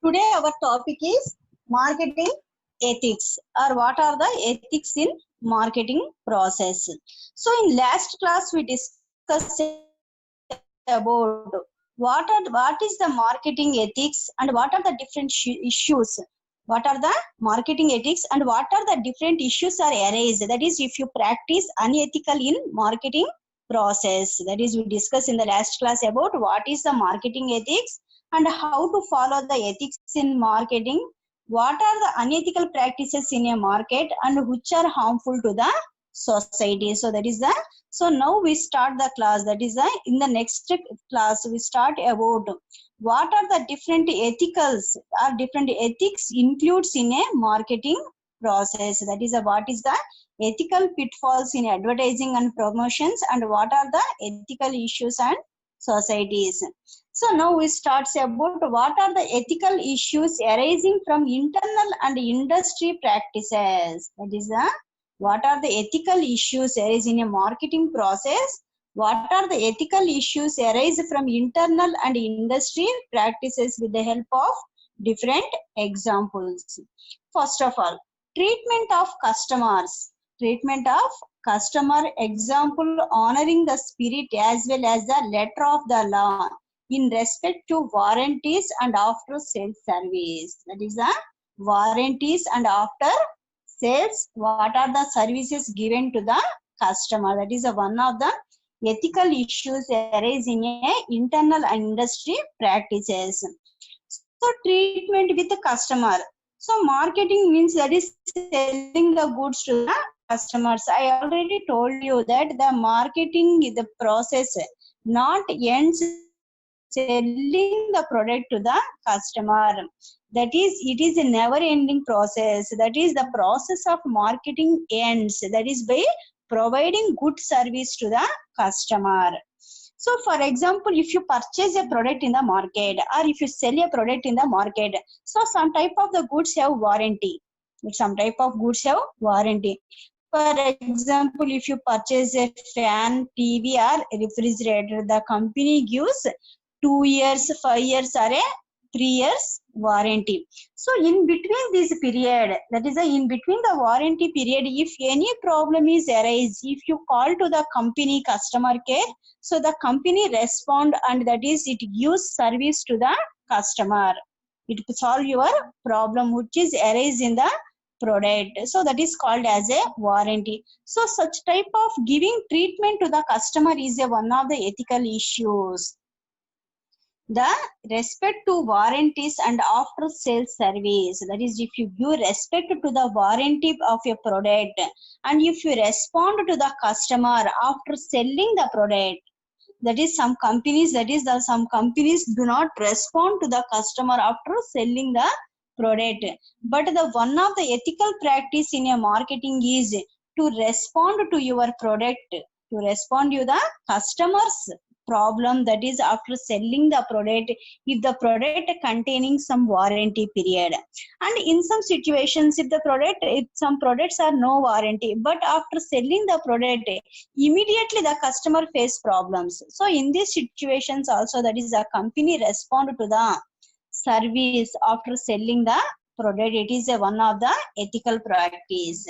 Today our topic is marketing ethics, or what are the ethics in marketing process. So in last class we discussed about what is the marketing ethics and what are the different issues. What are the marketing ethics and what are the different issues are arise. That is, if you practice unethical in marketing process. That is, we discussed in the last class about what is the marketing ethics and how to follow the ethics in marketing, what are the unethical practices in a market and which are harmful to the society. So that is the, so now we start the class. That is the, in the next class we start about what are the different ethicals or different ethics includes in a marketing process. That is what is the ethical pitfalls in advertising and promotions and what are the ethical issues and societies. So now we start about what are the ethical issues arising from internal and industry practices. That is the, what are the ethical issues arise in a marketing process? What are the ethical issues arise from internal and industry practices with the help of different examples. First of all, treatment of customers. Treatment of customer, example, honoring the spirit as well as the letter of the law in respect to warranties and after sales service. That is the warranties and after sales, what are the services given to the customer. That is one of the ethical issues arise in a internal and industry practices. So treatment with the customer. So marketing means that is selling the goods to the customers. I already told you that the marketing is the process, not ends selling the product to the customer. That is, it is a never ending process. That is, the process of marketing ends, that is by providing good service to the customer. So for example, if you purchase a product in the market or if you sell a product in the market, so some type of the goods have warranty. Some type of goods have warranty. For example, if you purchase a fan, TV or refrigerator, the company gives 2 years, 5 years or a 3 years warranty. So in between this period, that is in between the warranty period, if any problem is arise, if you call to the company customer care, so the company respond and that is it gives service to the customer. It solve your problem which is arise in the product. So that is called as a warranty. So such type of giving treatment to the customer is a one of the ethical issues. The respect to warranties and after sales service. That is, if you give respect to the warranty of your product and if you respond to the customer after selling the product. That is, some companies, some companies do not respond to the customer after selling the product. But the one of the ethical practice in your marketing is to respond to your product, to respond to the customer's problem. That is, after selling the product, if the product containing some warranty period, and in some situations if the product, if some products are no warranty, but after selling the product immediately the customer face problems. So in these situations also, that is, the company respond to the service after selling the product. It is a one of the ethical practice.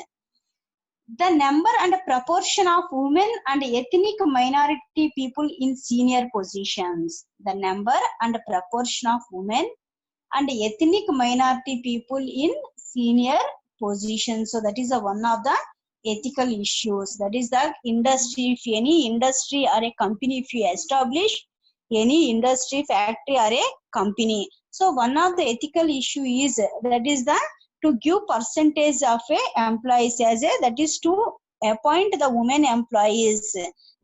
The number and proportion of women and ethnic minority people in senior positions. The number and proportion of women and ethnic minority people in senior positions. So that is one of the ethical issues. That is the industry. If any industry or a company, if you establish any industry, factory or a company, so one of the ethical issue is that is the to give percentage of a employees as a, that is to appoint the women employees.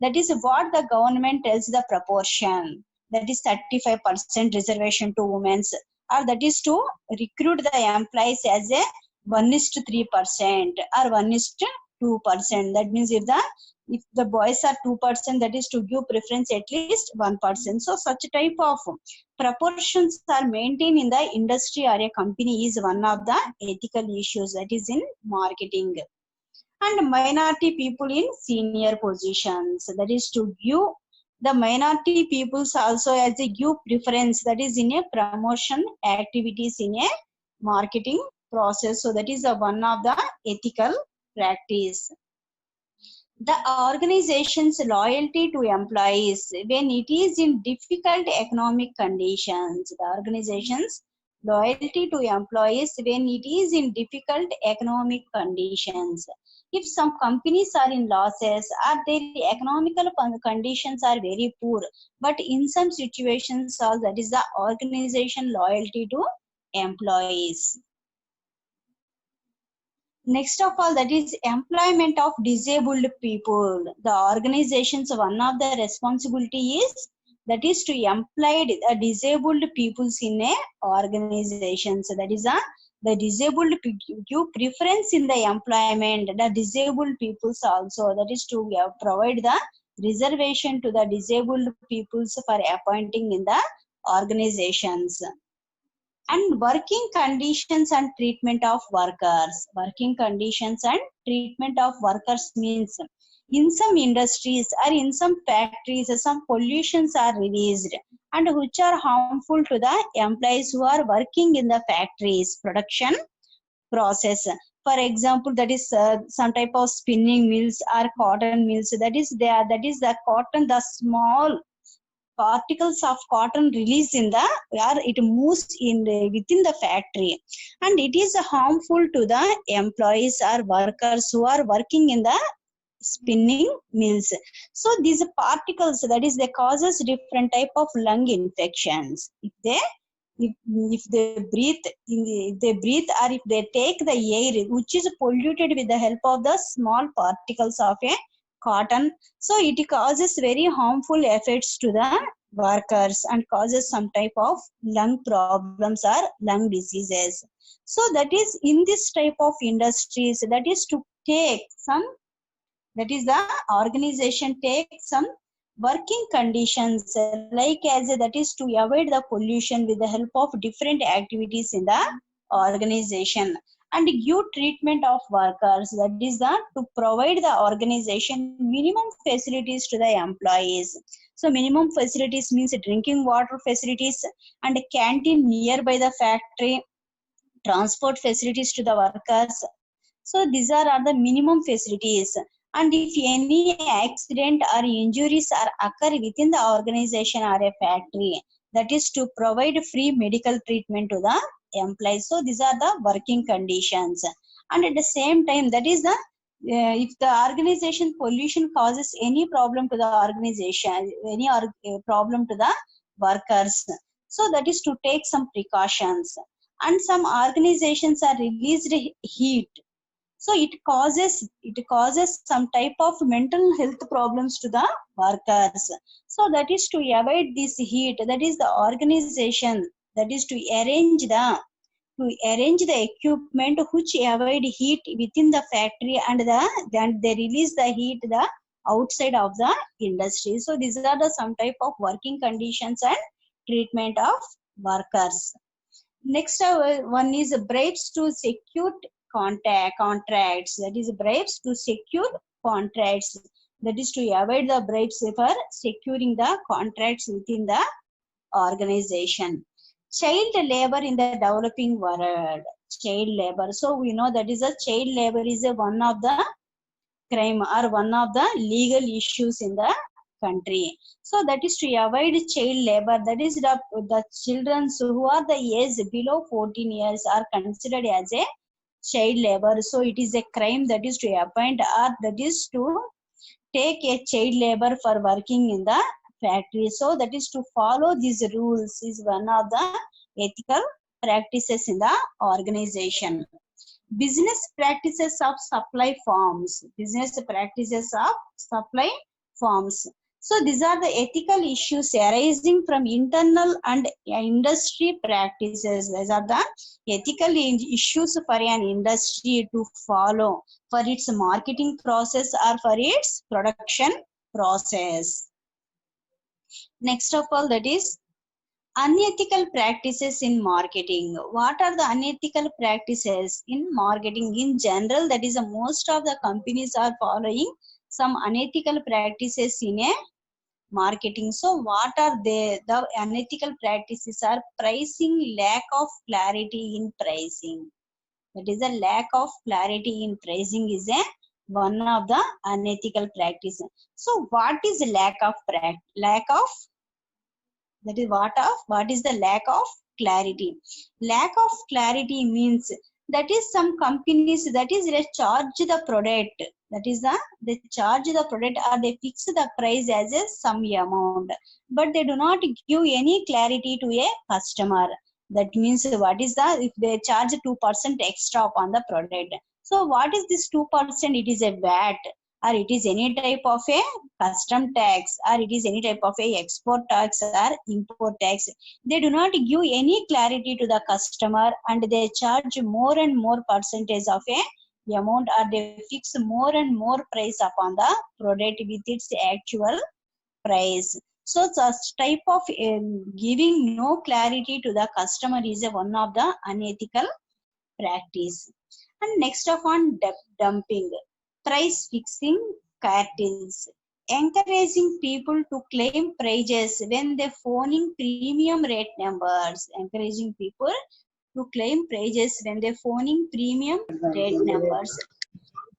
That is what the government tells the proportion. That is 35% reservation to women, or that is to recruit the employees as a 1:3% or 1:2%. That means if the boys are 2%, that is to give preference at least 1%. So such type of proportions are maintained in the industry or a company is one of the ethical issues that is in marketing. And minority people in senior positions, that is to give The minority peoples also as a give preference, that is in a promotion activities in a marketing process. So that is the one of the ethical practice. The organization's loyalty to employees when it is in difficult economic conditions. The organization's loyalty to employees when it is in difficult economic conditions. If some companies are in losses or their economical conditions are very poor, but in some situations, that is the organization loyalty to employees. Next of all, that is employment of disabled people. The organization's one of the responsibility is that is to employ the disabled peoples in a organization. So that is the disabled give preference in the employment. The disabled peoples also, that is to provide the reservation to the disabled peoples for appointing in the organizations. And working conditions and treatment of workers. Working conditions and treatment of workers means in some industries or in some factories some pollutions are released and which are harmful to the employees who are working in the factories production process. For example, that is some type of spinning mills or cotton mills, that is there, that is the cotton, the small particles of cotton released in the or it moves in within the factory, and it is harmful to the employees or workers who are working in the spinning mills. So these particles, that is they causes different type of lung infections if they if they breathe if they breathe or if they take the air which is polluted with the help of the small particles of a cotton. So it causes very harmful effects to the workers and causes some type of lung problems or lung diseases. So that is in this type of industries, that is to take some, that is the organization take some working conditions like as that is to avoid the pollution with the help of different activities in the organization, and give treatment of workers, that is the to provide the organization minimum facilities to the employees. So minimum facilities means drinking water facilities and a canteen nearby the factory, transport facilities to the workers. So these are the minimum facilities. And if any accident or injuries are occur within the organization or a factory, that is to provide free medical treatment to the employees. So these are the working conditions. And at the same time, that is the if the organization pollution causes any problem to the organization, any problem to the workers, so that is to take some precautions. And some organizations are released heat, so it causes some type of mental health problems to the workers. So that is to avoid this heat, that is the organization, that is to arrange the equipment which avoid heat within the factory, and then they release the heat the outside of the industry. So these are the some type of working conditions and treatment of workers. Next one is bribes to secure contracts. That is bribes to secure contracts. That is to avoid the bribes for securing the contracts within the organization. Child labor in the developing world. Child labor. So we know that is a child labor is a one of the crime or one of the legal issues in the country. So that is to avoid child labor. That is the children who are the age below 14 years are considered as a child labor. So it is a crime that is to appoint or that is to take a child labor for working in the factory. So that is to follow these rules is one of the ethical practices in the organization. Business practices of supply forms. Business practices of supply forms. So these are the ethical issues arising from internal and industry practices. These are the ethical issues for an industry to follow for its marketing process or for its production process. Next of all, that is unethical practices in marketing. What are the unethical practices in marketing in general? That is most of the companies are following some unethical practices in a marketing. So what are they? The unethical practices are pricing, lack of clarity in pricing. That is a lack of clarity in pricing is a one of the unethical practice. So what is lack of, that is what is the lack of clarity? Lack of clarity means that is some companies that is they charge the product, that is they charge the product or they fix the price as a some amount, but they do not give any clarity to a customer. That means what is the, if they charge 2% extra upon the product, so what is this 2%? It is a VAT, or it is any type of a custom tax, or it is any type of a export tax or import tax. They do not give any clarity to the customer, and they charge more and more percentage of a amount, or they fix more and more price upon the product with its actual price. So such type of giving no clarity to the customer is one of the unethical practice. And next of on dumping, price fixing cartels, encouraging people to claim prices when they phoning premium rate numbers, encouraging people to claim prices when they phoning premium rate numbers,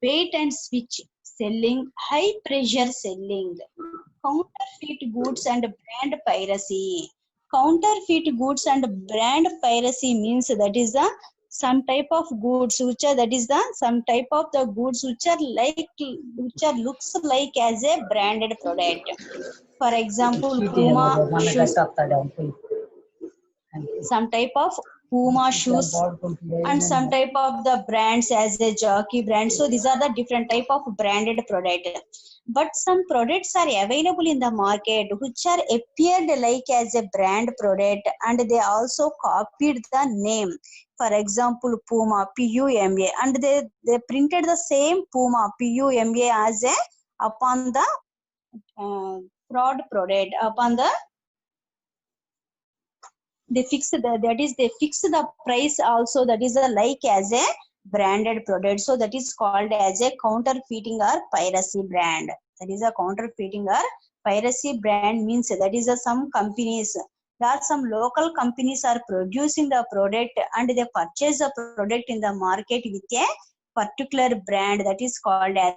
bait and switch selling, high pressure selling, counterfeit goods and brand piracy. Counterfeit goods and brand piracy means that is the some type of goods which are, that is the some type of the goods which are like, which are looks like as a branded product. For example, Puma shoes, some type of Puma shoes, and some type of the brands as a jockey brand. So these are the different type of branded product. But some products are available in the market which are appeared like as a brand product, and they also copied the name. For example, Puma, Puma, and they printed the same Puma, Puma as a upon the fraud product, upon the, they fix the, that is they fix the price also, that is a like as a branded product. So that is called as a counterfeiting or piracy brand. That is a counterfeiting or piracy brand means that is a some companies, that some local companies are producing the product and they purchase the product in the market with a particular brand, that is called as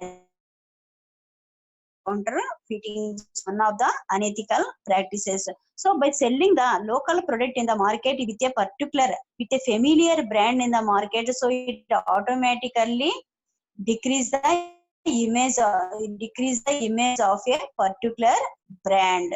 counterfeiting, one of the unethical practices. So by selling the local product in the market with a particular, with a familiar brand in the market, so it automatically decrease the image, decrease the image of a particular brand.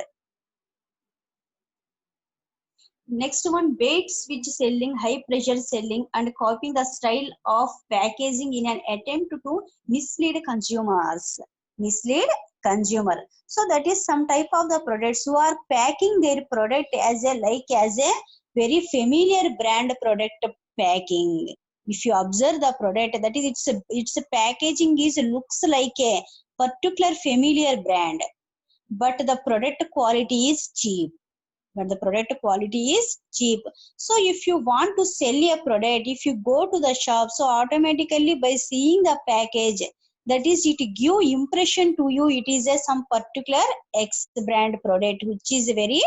Next one, bait switch selling, high pressure selling, and copying the style of packaging in an attempt to mislead consumers. Mislead consumer. So that is some type of the products who are packing their product as a like as a very familiar brand product packing. If you observe the product, that is its packaging is looks like a particular familiar brand, but the product quality is cheap. But the product quality is cheap. So if you want to sell a product, if you go to the shop, so automatically by seeing the package, that is it give impression to you it is a some particular X brand product which is very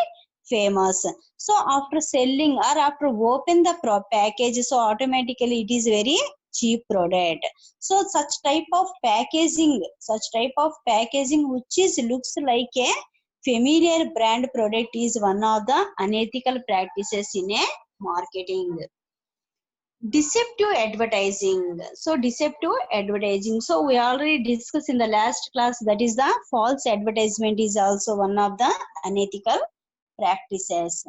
famous. So after selling or after open the package, so automatically it is very cheap product. So such type of packaging which is looks like a familiar brand product is one of the unethical practices in a marketing. Deceptive advertising. So deceptive advertising. So we already discussed in the last class, that is the false advertisement is also one of the unethical practices.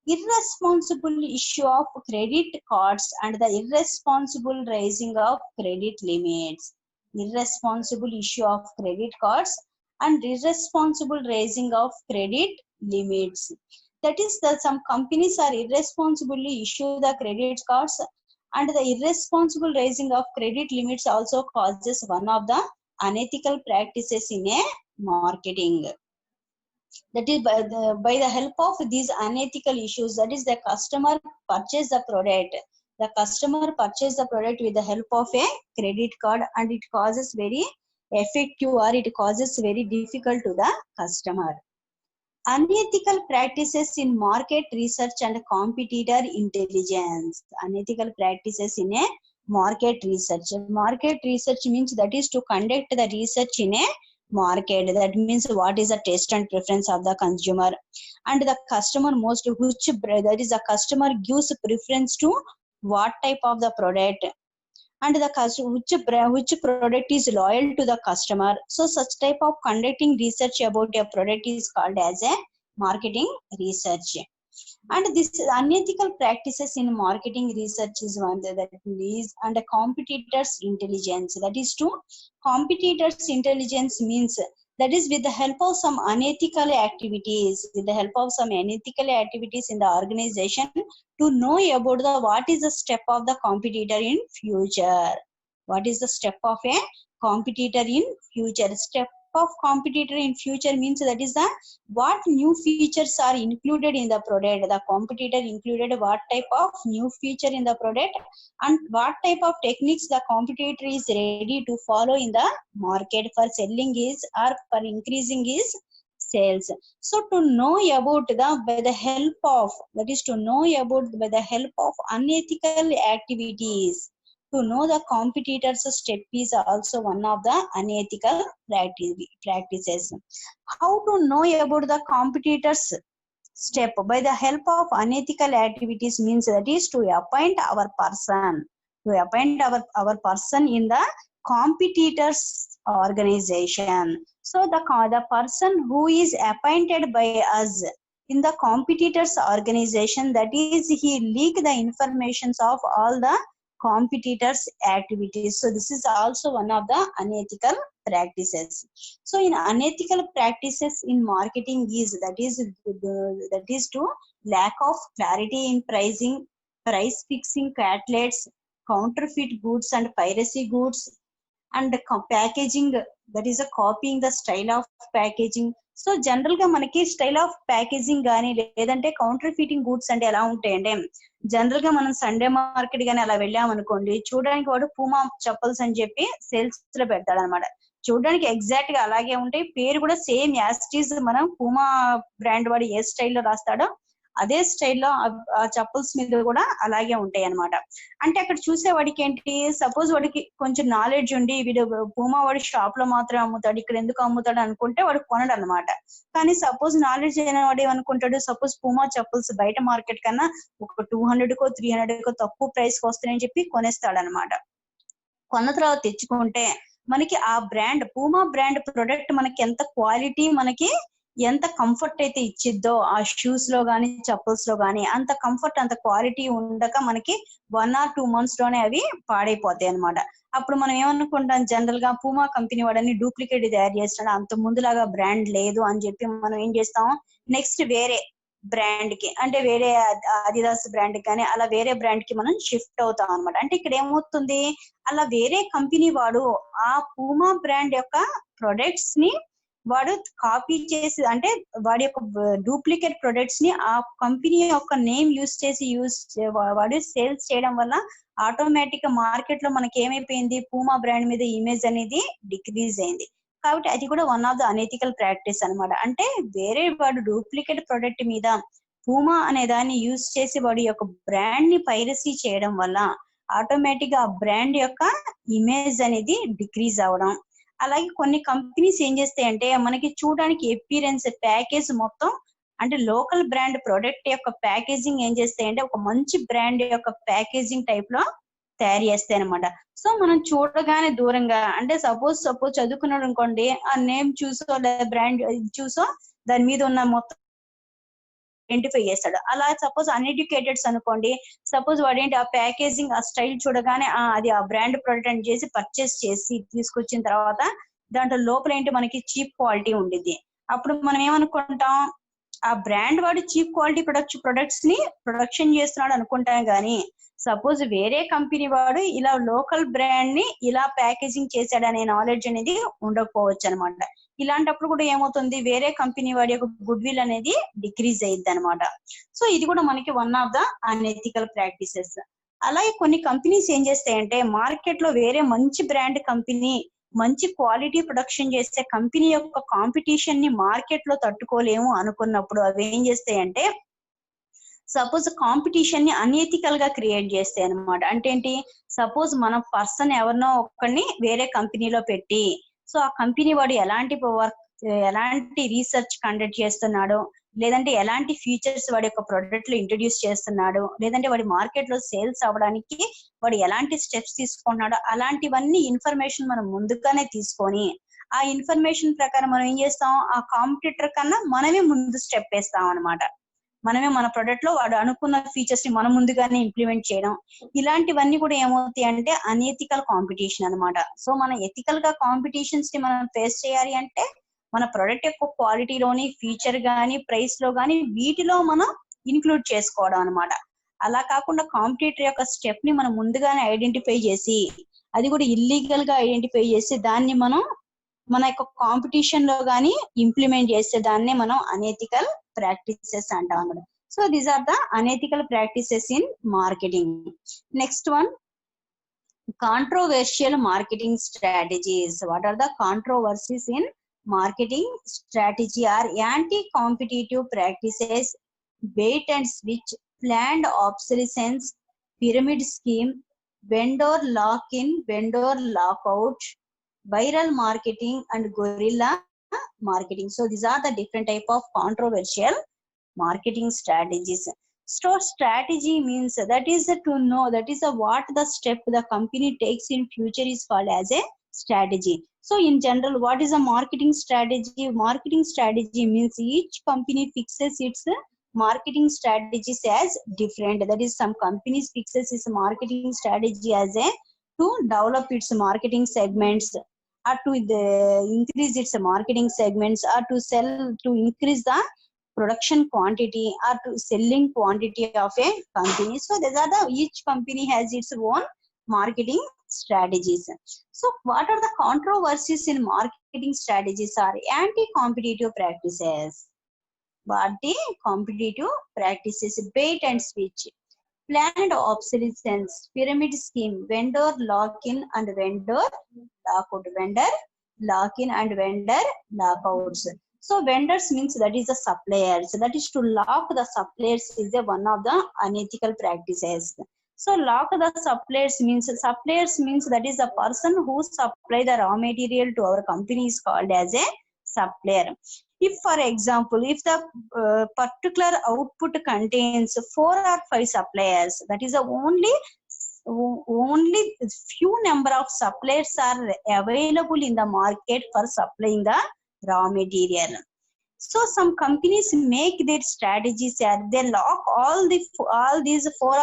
Irresponsible issue of credit cards and the irresponsible raising of credit limits. Irresponsible issue of credit cards and irresponsible raising of credit limits. That is that some companies are irresponsibly issue the credit cards, and the irresponsible raising of credit limits also causes one of the unethical practices in a marketing. That is by the help of these unethical issues, that is the customer purchase the product. The customer purchase the product with the help of a credit card, and it causes very effective or it causes very difficult to the customer. Unethical practices in market research and competitor intelligence. Unethical practices in a market research. Market research means that is to conduct the research in a market. That means what is the taste and preference of the consumer, and the customer most which that is the customer gives preference to what type of the product, and the which product is loyal to the customer. So such type of conducting research about a product is called as a marketing research. And this unethical practices in marketing research is one that is, and a competitors intelligence, that is to competitors intelligence means that is with the help of some unethical activities, with the help of some unethical activities in the organization, to know about the what is the step of the competitor in future. What is the step of a competitor in future? Step of competitor in future means that is the what new features are included in the product. The competitor included what type of new feature in the product, and what type of techniques the competitor is ready to follow in the market for selling his or for increasing his sales. So to know about the by the help of, that is to know about by the help of unethical activities, to know the competitors step is also one of the unethical practices. How to know about the competitors step by the help of unethical activities means that is to appoint our person, to appoint our person in the competitors organization. So the person who is appointed by us in the competitors organization, that is he leak the informations of all the competitors activities. So this is also one of the unethical practices. So in unethical practices in marketing is that is to lack of clarity in pricing, price fixing catalogs, counterfeit goods and piracy goods, and packaging, that is a copying the style of packaging. So general గా మనకి style of packaging కానీ లేదంటే counter fitting goods అంటే ఎలా ఉంటాయంటే, general గా మనం Sunday market గానీ అలా వెళ్ళాం అనుకోండి, చూడడానికి వాడు పూమా చెప్పల్స్ అని చెప్పి సేల్స్ లో పెడతాడు అనమాట. చూడడానికి ఎగ్జాక్ట్ గా అలాగే ఉంటాయి, పేరు కూడా సేమ్ యాస్టీస్ మనం పూమా బ్రాండ్ వాడు ఏ స్టైల్లో రాస్తాడో అదే స్టైల్లో ఆ చెప్పల్స్ మీద కూడా అలాగే ఉంటాయి అనమాట. అంటే అక్కడ చూసేవాడికి ఏంటి, సపోజ్ వాడికి కొంచెం నాలెడ్జ్ ఉండి వీడు పూమా వాడి షాప్ లో మాత్రం అమ్ముతాడు, ఇక్కడ ఎందుకు అమ్ముతాడు అనుకుంటే వాడు కొనడు అనమాట. కానీ సపోజ్ నాలెడ్జ్ అయిన వాడు ఏమనుకుంటాడు, సపోజ్ పూమా చెప్పల్స్ బయట మార్కెట్ కన్నా ఒక 200కో 300కో తక్కువ ప్రైస్ కి వస్తాయని చెప్పి కొనేస్తాడు అనమాట. కొన్న తర్వాత తెచ్చుకుంటే మనకి ఆ బ్రాండ్ పూమా బ్రాండ్ ప్రొడక్ట్ మనకి ఎంత క్వాలిటీ, మనకి ఎంత కంఫర్ట్ అయితే ఇచ్చిద్దో ఆ షూస్ లో గానీ చెప్పల్స్ లో గానీ అంత కంఫర్ట్ అంత క్వాలిటీ ఉండక మనకి 1 or 2 months లోనే అవి పాడైపోతాయి అనమాట. అప్పుడు మనం ఏమనుకుంటాం, జనరల్ గా పూమా కంపెనీ వాడని డూప్లికేట్ తయారు చేస్తాడు, అంత ముందులాగా బ్రాండ్ లేదు అని చెప్పి మనం ఏం చేస్తాం, నెక్స్ట్ వేరే బ్రాండ్ కి అంటే వేరే అడిదాస్ బ్రాండ్ కానీ అలా వేరే బ్రాండ్ కి మనం షిఫ్ట్ అవుతాం అనమాట. అంటే ఇక్కడ ఏమవుతుంది, అలా వేరే కంపెనీ వాడు ఆ పూమా బ్రాండ్ యొక్క ప్రొడక్ట్స్ ని వాడు కాపీ చేసి, అంటే వాడి యొక్క డూప్లికేట్ ప్రొడక్ట్స్ ని ఆ కంపెనీ యొక్క నేమ్ యూజ్ చేసి వాడు సేల్స్ చేయడం వల్ల ఆటోమేటిక్ గా మార్కెట్ లో మనకి ఏమైపోయింది, పూమా బ్రాండ్ మీద ఇమేజ్ అనేది డిక్రీజ్ అయింది. కాబట్టి అది కూడా one of the unethical practice అనమాట. అంటే వేరే వాడు డూప్లికేట్ ప్రొడక్ట్ మీద పూమా అనే దాన్ని యూజ్ చేసి వాడి యొక్క బ్రాండ్ ని పైరసీ చేయడం వల్ల ఆటోమేటిక్ గా ఆ బ్రాండ్ యొక్క ఇమేజ్ అనేది డిక్రీజ్ అవడం. అలాగే కొన్ని కంపెనీస్ ఏం చేస్తాయంటే మనకి చూడడానికి అపియరెన్స్ ప్యాకేజ్ మొత్తం అంటే లోకల్ బ్రాండ్ ప్రొడక్ట్ యొక్క ప్యాకేజింగ్ ఏం చేస్తాయంటే ఒక మంచి బ్రాండ్ యొక్క ప్యాకేజింగ్ టైప్ లో తయారు చేస్తాయి అనమాట. సో మనం చూడగానే దూరంగా అంటే సపోజ్ చదువుకున్నాడు అనుకోండి, ఆ నేమ్ చూసో లేదా బ్రాండ్ చూసో దాని మీద ఉన్న మొత్తం ఐడెంటిఫై చేస్తాడు. అలా సపోజ్ అన్ఎడ్యుకేటెడ్స్ అనుకోండి, సపోజ్ వాడేంటి ఆ ప్యాకేజింగ్ ఆ స్టైల్ చూడగానే అది ఆ బ్రాండ్ ప్రొడక్ట్ అని చేసి పర్చేస్ చేసి తీసుకొచ్చిన తర్వాత దాంట్లో లోపల ఏంటి మనకి చీప్ క్వాలిటీ ఉండిద్ది. అప్పుడు మనం ఏమనుకుంటాం, ఆ బ్రాండ్ వాడు చీప్ క్వాలిటీ ప్రొడక్ట్స్ ని ప్రొడక్షన్ చేస్తున్నాడు అనుకుంటాం. కానీ సపోజ్ వేరే కంపెనీ వాడు ఇలా లోకల్ బ్రాండ్ ని ఇలా ప్యాకేజింగ్ చేశాడు అనే నాలెడ్జ్ అనేది ఉండకపోవచ్చు అనమాట. ఇలాంటప్పుడు కూడా ఏమవుతుంది, వేరే కంపెనీ వాడి యొక్క గుడ్ విల్ అనేది డిక్రీజ్ అయ్యిద్ది అనమాట. సో ఇది కూడా మనకి one of the unethical practices. అలాగే కొన్ని కంపెనీస్ ఏం చేస్తాయంటే మార్కెట్ లో వేరే మంచి బ్రాండ్ కంపెనీ మంచి క్వాలిటీ ప్రొడక్షన్ చేసే కంపెనీ యొక్క కాంపిటీషన్ ని మార్కెట్ లో తట్టుకోలేము అనుకున్నప్పుడు అవి ఏం చేస్తాయంటే సపోజ్ కాంపిటీషన్ ని అన్ఎథికల్ గా క్రియేట్ చేస్తాయి అనమాట. అంటే ఏంటి, సపోజ్ మన పర్సన్ ఎవరినో ఒక్కడిని వేరే కంపెనీలో పెట్టి సో ఆ కంపెనీ వాడు ఎలాంటి రీసెర్చ్ కండక్ట్ చేస్తున్నాడు, లేదంటే ఎలాంటి ఫీచర్స్ వాడి యొక్క ప్రొడక్ట్ లో ఇంట్రడ్యూస్ చేస్తున్నాడు, లేదంటే వాడి మార్కెట్ లో సేల్స్ అవ్వడానికి వాడు ఎలాంటి స్టెప్స్ తీసుకుంటున్నాడో అలాంటివన్నీ ఇన్ఫర్మేషన్ మనం ముందుగానే తీసుకొని ఆ ఇన్ఫర్మేషన్ ప్రకారం మనం ఏం చేస్తాం, ఆ కాంపిటీటర్ కన్నా మనమే ముందు స్టెప్ వేస్తాం అనమాట. మనమే మన ప్రొడక్ట్ లో వాడు అనుకున్న ఫీచర్స్ ని మనం ముందుగానే ఇంప్లిమెంట్ చేయడం, ఇలాంటివన్నీ కూడా ఏమవుతాయి అంటే అన్ఎథికల్ కాంపిటీషన్ అనమాట. సో మన ఎథికల్ గా కాంపిటీషన్స్ ని మనం ఫేస్ చేయాలి అంటే మన ప్రొడక్ట్ యొక్క క్వాలిటీలోని, ఫీచర్ గానీ, ప్రైస్ లో గానీ వీటిలో మనం ఇన్క్లూడ్ చేసుకోవడం అనమాట. అలా కాకుండా కాంపిటీటర్ యొక్క స్టెప్ ని మనం ముందుగానే ఐడెంటిఫై చేసి అది కూడా ఇల్లీగల్ గా ఐడెంటిఫై చేసి దాన్ని మనం మన యొక్క కాంపిటీషన్ లో గానీ ఇంప్లిమెంట్ చేసే దాన్నే మనం అనెథికల్ ప్రాక్టీసెస్ అంటాం అన్నమాట. So these are the unethical practices in marketing. Next one, controversial marketing strategies. What are the controversies in marketing strategy? Are anti-competitive practices, bait and switch, planned obsolescence, pyramid scheme, vendor lock-in, vendor lockout, viral marketing, and guerrilla marketing. So these are the different type of controversial marketing strategies. So strategy means that is to know, that is what the step the company takes in future is called as a strategy. So in general, what is a marketing strategy? Marketing strategy means each company fixes its marketing strategies as different. That is, some companies fixes its marketing strategy as a to develop its marketing segments, or to increase its marketing segments, or to sell, to increase the production quantity, or to selling quantity of a company. So these are the, each company has its own marketing strategies. So what are the controversies in marketing strategies? Are anti-competitive practices. What the competitive practices? Bait and switch, planned obsolescence, pyramid scheme, vendor lock-in and vendor lockout, vendor lock-in and vendor lockouts. So vendors means that is the suppliers. That is, to lock the suppliers is a one of the unethical practices. So lock the suppliers means that is the person who supply the raw material to our company is called as a supplier. If for example, if the particular output contains 4 or 5 suppliers, that is the only few number of suppliers are available in the market for supplying the raw material. So some companies make their strategies that they lock all these 4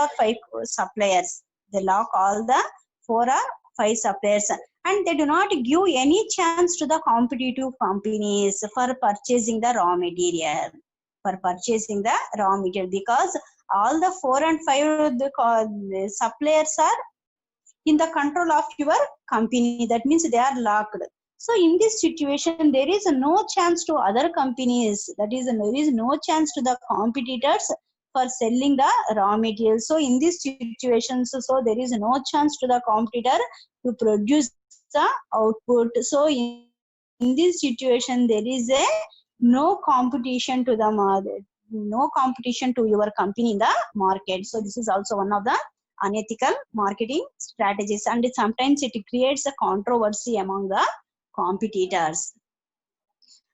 or 5 suppliers. They lock all the 4 or 5 suppliers, and they do not give any chance to the competitive companies for purchasing the raw material. Because all the 4 and 5 the suppliers are in the control of your company. That means they are locked. So in this situation, there is no chance to other companies. That is, there is no chance to the competitors for selling the raw material. So in this situation, so there is no chance to the competitor to produce the output. So in this situation, there is a no competition to the no competition to your company in the market. So this is also one of the unethical marketing strategies, and sometimes it creates a controversy among the competitors.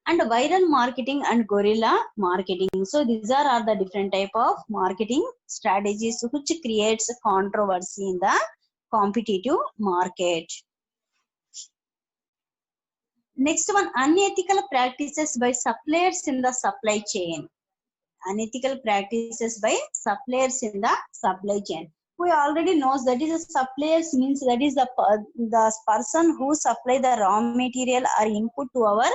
And viral marketing and guerrilla marketing. So these are the different type of marketing strategies which creates a controversy in the competitive market. Next one, unethical practices by suppliers in the supply chain. Unethical practices by suppliers in the supply chain. We already knows that is a suppliers means that is the person who supply the raw material or input to our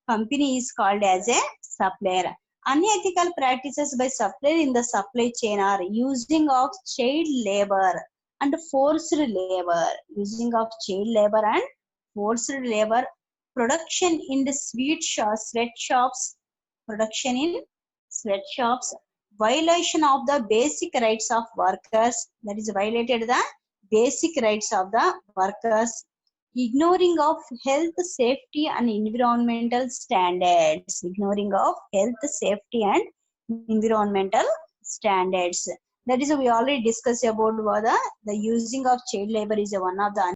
company is called as a supplier. Unethical practices by supplier in the supply chain are using of child labor and forced labor. Using of child labor and forced labor, production in the sweatshops, production in sweatshops, violation of the basic rights of workers, that is violated the basic rights of the workers, ignoring of health, safety and environmental standards. Ignoring of health, safety and environmental standards. That is, we already discussed about the using of child labor is one of the